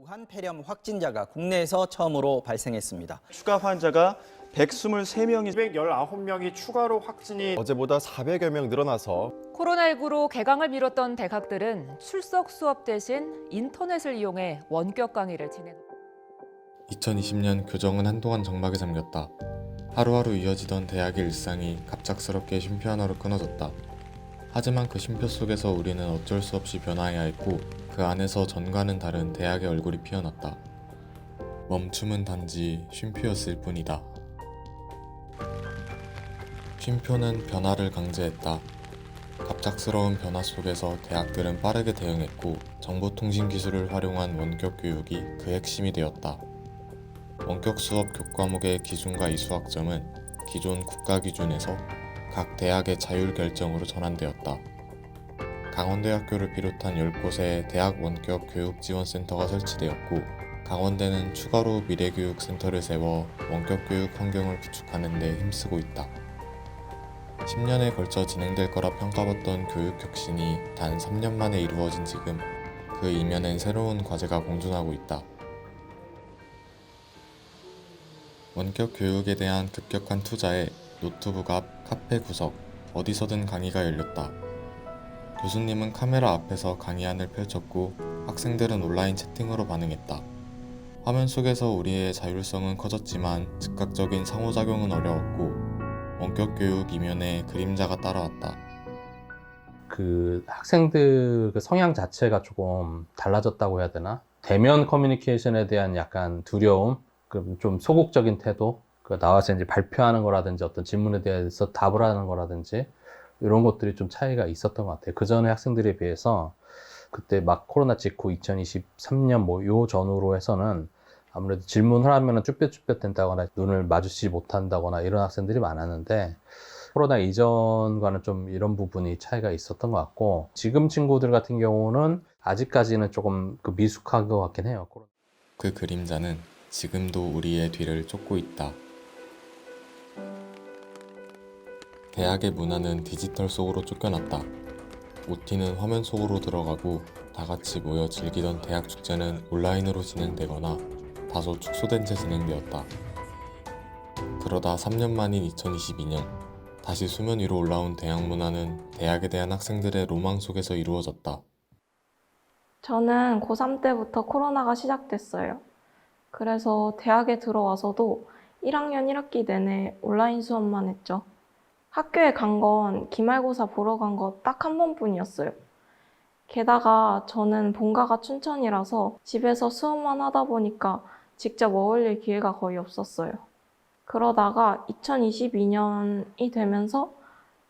우한 폐렴 확진자가 국내에서 처음으로 발생했습니다. 추가 환자가 123명이 219명이 추가로 확진이 어제보다 400여 명 늘어나서 코로나19로 개강을 미뤘던 대학들은 출석 수업 대신 인터넷을 이용해 원격 강의를 진행합니다. 2020년 교정은 한동안 정막에 잠겼다. 하루하루 이어지던 대학의 일상이 갑작스럽게 쉼표 하나로 끊어졌다. 하지만 그 쉼표 속에서 우리는 어쩔 수 없이 변화해야 했고 그 안에서 전과는 다른 대학의 얼굴이 피어났다. 멈춤은 단지 쉼표였을 뿐이다. 쉼표는 변화를 강제했다. 갑작스러운 변화 속에서 대학들은 빠르게 대응했고 정보통신 기술을 활용한 원격 교육이 그 핵심이 되었다. 원격 수업 교과목의 기준과 이수학점은 기존 국가 기준에서 각 대학의 자율 결정으로 전환되었다. 강원대학교를 비롯한 10곳에 대학 원격 교육지원센터가 설치되었고 강원대는 추가로 미래교육센터를 세워 원격 교육 환경을 구축하는 데 힘쓰고 있다. 10년에 걸쳐 진행될 거라 평가받던 교육 혁신이 단 3년 만에 이루어진 지금 그 이면엔 새로운 과제가 공존하고 있다. 원격 교육에 대한 급격한 투자에 노트북 앞, 카페 구석, 어디서든 강의가 열렸다. 교수님은 카메라 앞에서 강의안을 펼쳤고 학생들은 온라인 채팅으로 반응했다. 화면 속에서 우리의 자율성은 커졌지만 즉각적인 상호작용은 어려웠고 원격 교육 이면에 그림자가 따라왔다. 그 학생들 그 성향 자체가 조금 달라졌다고 해야 되나? 대면 커뮤니케이션에 대한 약간 두려움, 좀 소극적인 태도, 나와서 이제 발표하는 거라든지 어떤 질문에 대해서 답을 하는 거라든지 이런 것들이 좀 차이가 있었던 것 같아요. 그 전에 학생들에 비해서 그때 막 코로나 직후 2023년 뭐 요 전후로 해서는 아무래도 질문을 하면은 쭈뼛쭈뼛 된다거나 눈을 마주치지 못한다거나 이런 학생들이 많았는데 코로나 이전과는 좀 이런 부분이 차이가 있었던 것 같고 지금 친구들 같은 경우는 아직까지는 조금 미숙한 것 같긴 해요. 그 그림자는 지금도 우리의 뒤를 쫓고 있다. 대학의 문화는 디지털 속으로 쫓겨났다. OT는 화면 속으로 들어가고 다 같이 모여 즐기던 대학 축제는 온라인으로 진행되거나 다소 축소된 채 진행되었다. 그러다 3년 만인 2022년 다시 수면 위로 올라온 대학 문화는 대학에 대한 학생들의 로망 속에서 이루어졌다. 저는 고3 때부터 코로나가 시작됐어요. 그래서 대학에 들어와서도 1학년 1학기 내내 온라인 수업만 했죠. 학교에 간 건 기말고사 보러 간 거 딱 한 번뿐이었어요. 게다가 저는 본가가 춘천이라서 집에서 수업만 하다 보니까 직접 어울릴 기회가 거의 없었어요. 그러다가 2022년이 되면서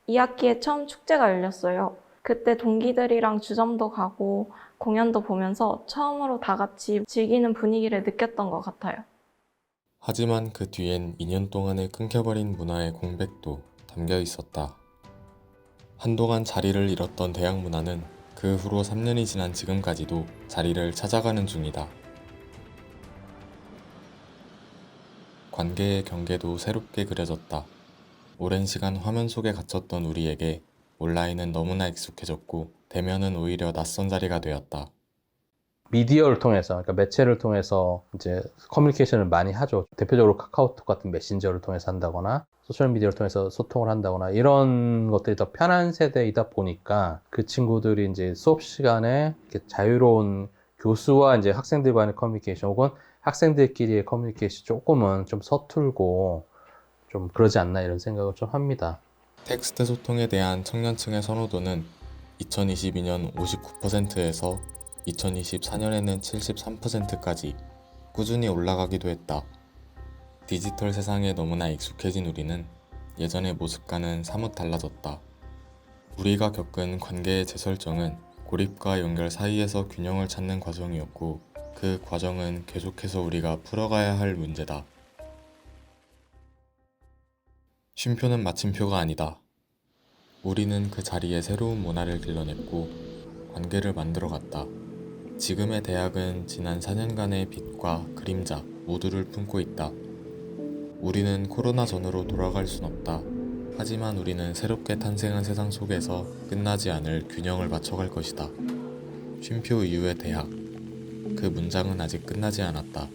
2학기에 처음 축제가 열렸어요. 그때 동기들이랑 주점도 가고 공연도 보면서 처음으로 다 같이 즐기는 분위기를 느꼈던 것 같아요. 하지만 그 뒤엔 2년 동안에 끊겨버린 문화의 공백도 담겨 있었다. 한동안 자리를 잃었던 대학 문화는 그 후로 3년이 지난 지금까지도 자리를 찾아가는 중이다. 관계의 경계도 새롭게 그려졌다. 오랜 시간 화면 속에 갇혔던 우리에게 온라인은 너무나 익숙해졌고 대면은 오히려 낯선 자리가 되었다. 미디어를 통해서, 그러니까 매체를 통해서 이제 커뮤니케이션을 많이 하죠. 대표적으로 카카오톡 같은 메신저를 통해서 한다거나 소셜미디어를 통해서 소통을 한다거나 이런 것들이 더 편한 세대이다 보니까 그 친구들이 이제 수업 시간에 이렇게 자유로운 교수와 이제 학생들 간의 커뮤니케이션 혹은 학생들끼리의 커뮤니케이션 조금은 좀 서툴고 좀 그러지 않나 이런 생각을 좀 합니다. 텍스트 소통에 대한 청년층의 선호도는 2022년 59%에서 2024년에는 73%까지 꾸준히 올라가기도 했다. 디지털 세상에 너무나 익숙해진 우리는 예전의 모습과는 사뭇 달라졌다. 우리가 겪은 관계의 재설정은 고립과 연결 사이에서 균형을 찾는 과정이었고 그 과정은 계속해서 우리가 풀어가야 할 문제다. 쉼표는 마침표가 아니다. 우리는 그 자리에 새로운 문화를 길러냈고 관계를 만들어갔다. 지금의 대학은 지난 4년간의 빛과 그림자 모두를 품고 있다. 우리는 코로나 전으로 돌아갈 순 없다. 하지만 우리는 새롭게 탄생한 세상 속에서 끝나지 않을 균형을 맞춰갈 것이다. 쉼표 이후의 대학. 그 문장은 아직 끝나지 않았다.